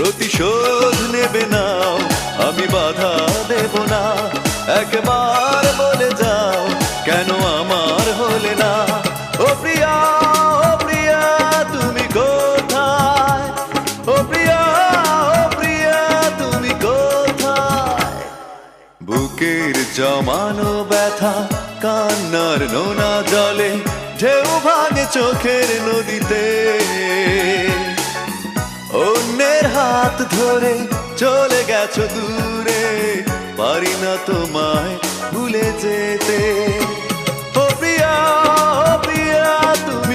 প্রতিশোধ নেবে নাও, আমি বাধা দেব না। একবার বলে যাও কেন আমার হলে না। ও প্রিয়া, ও প্রিয়া তুমি কোথায়? ও প্রিয়া, ও প্রিয়া তুমি কোথায়? বুকের জমানো ব্যথা কান্নার নোনা জলে ঢেউ ভাঙে চোখের নদীতে। অন্যের হাত ধরে চলে গেছো দূরে, পারি না তোমায় ভুলে যেতে।